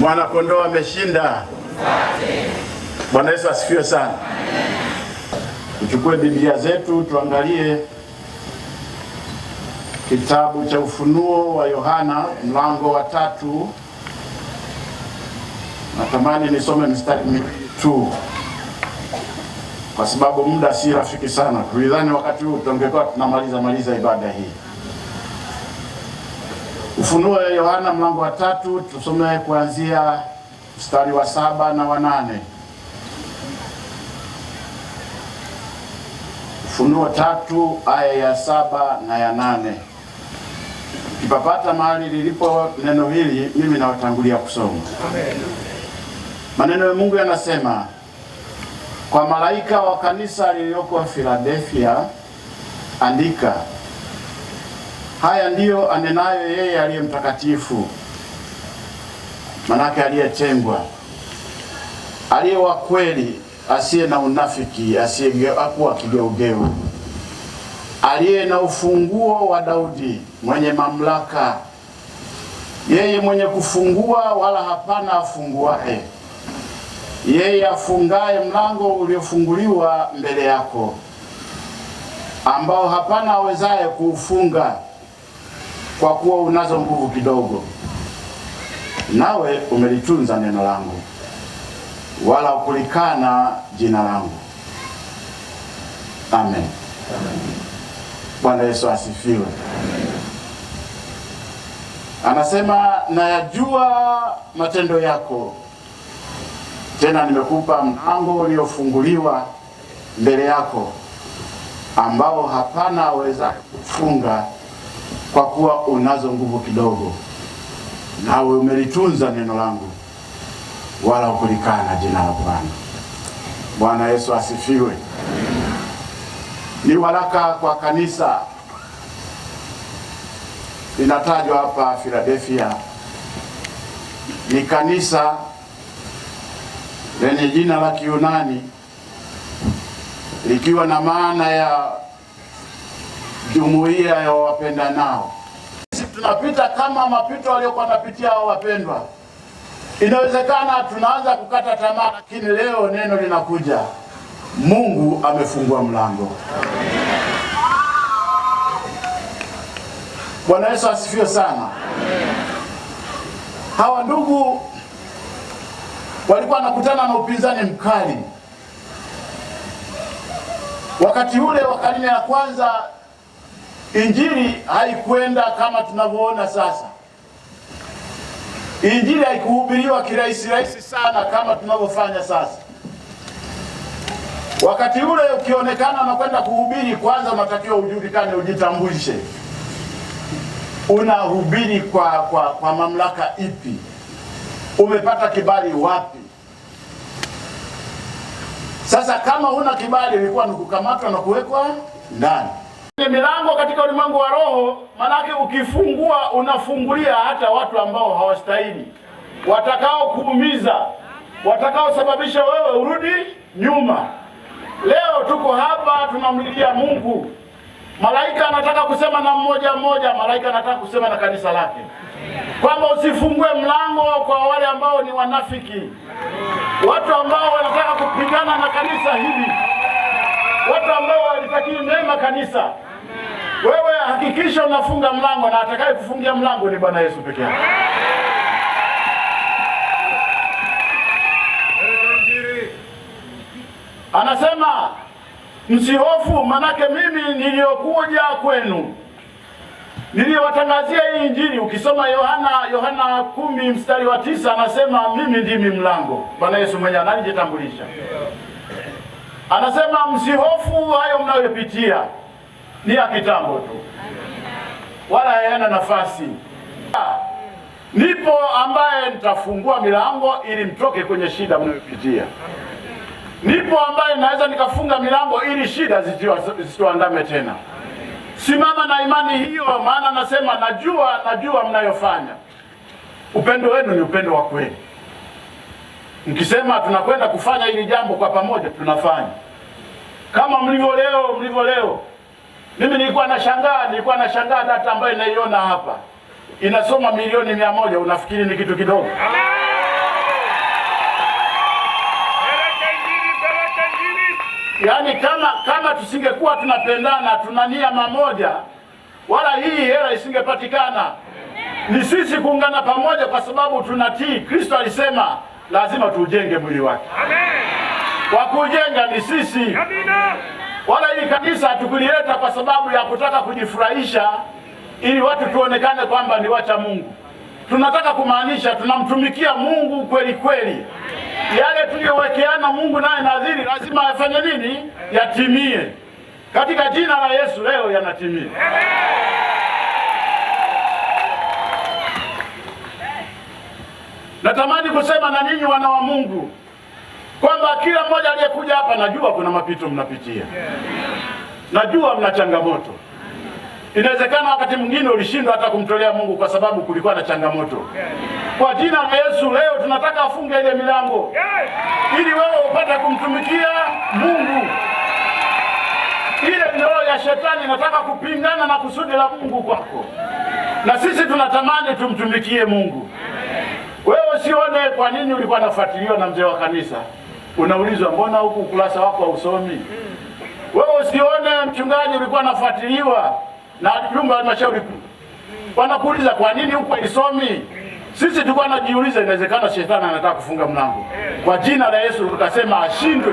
Mwana kondoo ameshinda. Bwana Yesu asifiwe sana. Tuchukue Biblia zetu tuangalie kitabu cha Ufunuo wa Yohana mlango wa 3. Natamani nisome mstari tu kwa sababu muda si rafiki sana. Tulidhani wakati huu tungekuwa tunamaliza ibada hii. Ufunuo wa Yohana mlango wa 3, tusome kuanzia mstari wa 7 na wa 8. Ufunuo 3 aya ya 7 na ya 8. Kipapata mahali lilipo neno hili, mimi nawatangulia kusoma. Amen. Maneno ya Mungu yanasema, kwa malaika wa kanisa lililoko Philadelphia andika, haya ndiyo anenayo yeye aliye mtakatifu, manake aliyetengwa, aliye wa kweli, asiye na unafiki, asiyekuwa kigeugeu, aliye na ufunguo wa Daudi, mwenye mamlaka, yeye mwenye kufungua wala hapana afunguaye, yeye afungaye mlango uliofunguliwa mbele yako, ambao hapana awezaye kuufunga, kwa kuwa unazo nguvu kidogo, nawe umelitunza neno langu, wala ukulikana jina langu. Amen. Amen. Bwana Yesu asifiwe. Amen. Anasema, nayajua matendo yako, tena nimekupa mlango uliofunguliwa mbele yako, ambao hapana aweza kufunga, kwa kuwa unazo nguvu kidogo, nawe umelitunza neno langu, wala ukulikana jina la Bwana. Bwana Yesu asifiwe. Ni waraka kwa kanisa linatajwa hapa Philadelphia. Ni kanisa lenye jina la Kiyunani likiwa na maana ya jumuiya ya wapendanao. Sisi tunapita kama mapito waliokuwa wanapitia hao wapendwa. Inawezekana tunaanza kukata tamaa, lakini leo neno linakuja, Mungu amefungua mlango. Bwana Yesu asifiwe sana. Hawa ndugu walikuwa wanakutana na upinzani mkali. Wakati ule wa karne ya kwanza, Injili haikwenda kama tunavyoona sasa. Injili haikuhubiriwa kirahisi sana kama tunavyofanya sasa. Wakati ule ukionekana unakwenda kuhubiri, kwanza unatakiwa ujulikane, ujitambulishe. Unahubiri kwa mamlaka ipi? Umepata kibali wapi? Sasa kama huna kibali, ilikuwa ni kukamatwa na kuwekwa ndani. Ni milango katika ulimwengu wa roho, manake ukifungua unafungulia hata watu ambao hawastahili, watakao kuumiza, watakao sababisha wewe urudi nyuma. Leo tuko hapa tunamlilia Mungu. Malaika anataka kusema na mmoja, malaika anataka kusema na kanisa lake, kwamba usifungue mlango kwa wale ambao ni wanafiki, watu ambao wanataka kupigana na kanisa hili, watu ambao walitaki mema kanisa. Wewe hakikisha unafunga mlango, na atakaye kufungia mlango ni Bwana Yesu pekee yake. Anasema, msihofu, manake mimi niliyokuja kwenu, niliyowatangazia hii Injili. Ukisoma Yohana 10 mstari wa 9, anasema mimi ndimi mlango. Bwana Yesu mwenyewe anajitambulisha. Anasema msihofu hayo mnayopitia, ni ya kitambo tu, wala hayana nafasi. Nipo ambaye nitafungua milango ili mtoke kwenye shida mnayopitia. Nipo ambaye naweza nikafunga milango ili shida zisiwaandame tena. Simama na imani hiyo, maana nasema najua mnayofanya. Upendo wenu ni upendo wa kweli. Mkisema tunakwenda kufanya hili jambo kwa pamoja, tunafanya. Kama mlivyo leo. Mimi nilikuwa nashangaa data ambayo naiona hapa. Inasoma milioni 100, unafikiri ni kitu kidogo? Yaani kama tusingekuwa tunapendana, tuna nia mamoja, wala hii hela isingepatikana. Ni sisi kuungana pamoja kwa sababu tunatii. Kristo alisema lazima tujenge mwili wake. Amen. Kwa kujenga ni sisi. Amina. Wala hili kanisa hatukulileta kwa sababu ya kutaka kujifurahisha ili watu tuonekane kwamba ni wacha Mungu. Tunataka kumaanisha tunamtumikia Mungu kweli kweli. Yale tuliyowekeana Mungu naye nadhiri lazima afanye nini? Yatimie. Katika jina la Yesu leo yanatimia. Natamani kusema na ninyi wana wa Mungu kwamba kila mmoja aliyekuja hapa, najua kuna mapito mnapitia. Najua mna changamoto. Inawezekana wakati mwingine ulishindwa hata kumtolea Mungu kwa sababu kulikuwa na changamoto. Kwa jina la Yesu leo tunataka afunge ile milango ili wewe upate kumtumikia Mungu. Ile roho ya shetani inataka kupingana na kusudi la Mungu kwako. Na sisi tunatamani tumtumikie Mungu. Wewe usione kwa nini ulikuwa unafuatiliwa na mzee wa kanisa. Unaulizwa mbona huku ukurasa wako hausomi? Wewe usione mchungaji ulikuwa unafuatiliwa na jumba la halmashauri. Wanakuuliza kwa nini huku haisomi? Sisi tulikuwa tunajiuliza, inawezekana shetani anataka kufunga mlango. Kwa jina la Yesu tukasema ashindwe.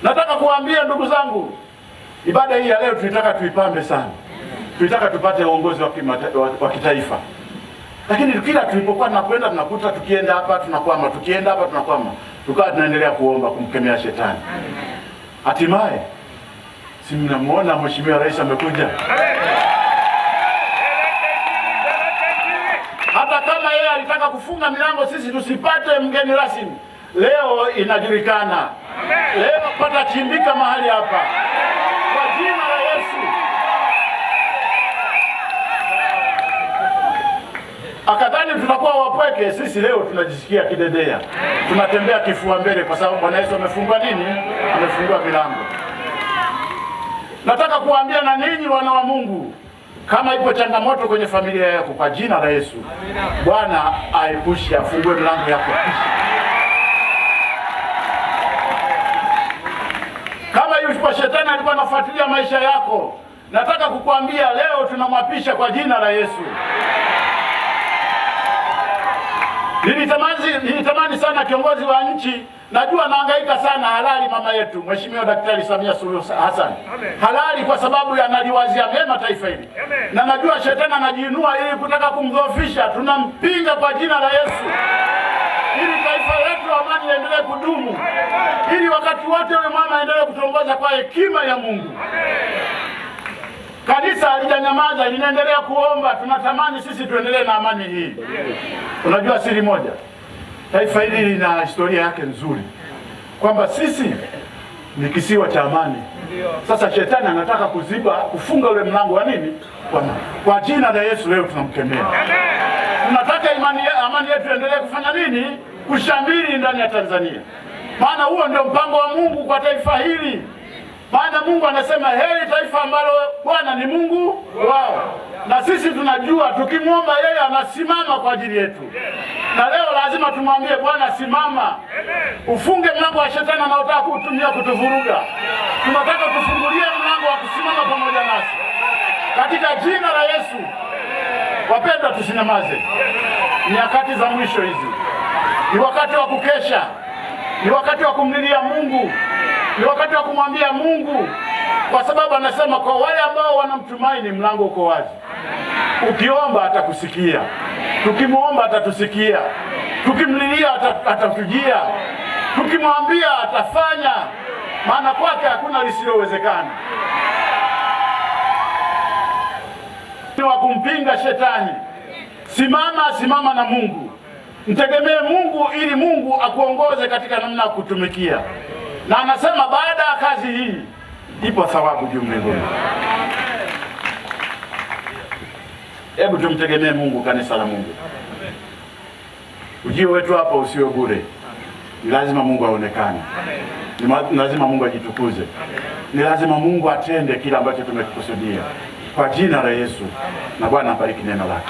Nataka kuambia ndugu zangu, ibada hii ya leo tunataka tuipambe sana. Tunataka tupate uongozi wa kitaifa. Lakini kila tulipokuwa tunakwenda tunakuta tukienda hapa tunakwama, tukienda hapa tunakwama. Tukawa tunaendelea kuomba kumkemea shetani. Hatimaye si mnamuona Mheshimiwa Rais amekuja. Hata kama yeye alitaka kufunga milango sisi tusipate mgeni rasmi, leo inajulikana. Leo pata chimbika mahali hapa. Kwa jina la Yesu. Akadhani tutakuwa wapweke, sisi leo tunajisikia kidedea. Tunatembea kifua mbele kwa sababu Bwana Yesu amefungua nini? Amefungua milango. Nataka kuambia na ninyi wana wa Mungu, kama ipo changamoto kwenye familia yako, kwa jina la Yesu, Bwana aepushe, afungue milango yako. Kama yupo shetani alikuwa anafuatilia maisha yako, nataka kukuambia leo tunamwapisha kwa jina la Yesu. Nilitamani sana kiongozi wa nchi, najua anahangaika sana halali mama yetu Mheshimiwa Daktari Samia Suluhu Hassan. Halali kwa sababu analiwazia mema taifa hili. Na najua shetani anajiinua ili kutaka kumdhoofisha. Tunampinga kwa jina la Yesu. Ili taifa letu amani iendelee kudumu. Ili wakati wote yule mama aendelee kutongoza kwa hekima ya Mungu. Kanisa halijanyamaza, linaendelea kuomba. Tunatamani sisi tuendelee na amani hii. Unajua siri moja, taifa hili lina historia yake nzuri, kwamba sisi ni kisiwa cha amani. Sasa shetani anataka kufunga ule mlango wa nini? Kwa jina la Yesu leo tunamkemea. Tunataka amani yetu endelee kufanya nini? Kushamiri ndani ya Tanzania. Maana huo ndio mpango wa Mungu kwa taifa hili. Maana Mungu anasema heri taifa ambalo Bwana ni Mungu wao. Na sisi tunajua tukimwomba yeye anasimama kwa ajili yetu. Na leo lazima tumwambie Bwana simama. Ufunge mlango wa shetani anaotaka kutumia kutuvuruga. Tunataka tufungulie mlango wa kusimama pamoja nasi. Katika jina la Yesu. Wapendwa, tusinyamaze. Ni nyakati za mwisho hizi. Ni wakati wa kukesha. Ni wakati wa kumlilia Mungu. Ni wakati wa kumwambia Mungu, kwa sababu anasema kwa wale ambao wanamtumaini mlango uko wazi. Ukiomba atakusikia. Tukimwomba atatusikia. Tukimlilia atatujia. Tukimwambia atafanya. Maana kwake hakuna lisilowezekana. Ni wa kumpinga shetani. Simama na Mungu. Mtegemee Mungu ili Mungu akuongoze katika namna ya kutumikia. Na anasema baada ya kazi hii ipo thawabu juu mbinguni. Hebu tumtegemee Mungu, kanisa la Mungu. Ujio wetu hapa usiwe bure. Ni lazima Mungu aonekane. Ni lazima Mungu ajitukuze. Ni lazima Mungu atende kila ambacho tumekusudia. Kwa jina la Yesu, na Bwana abariki neno lake.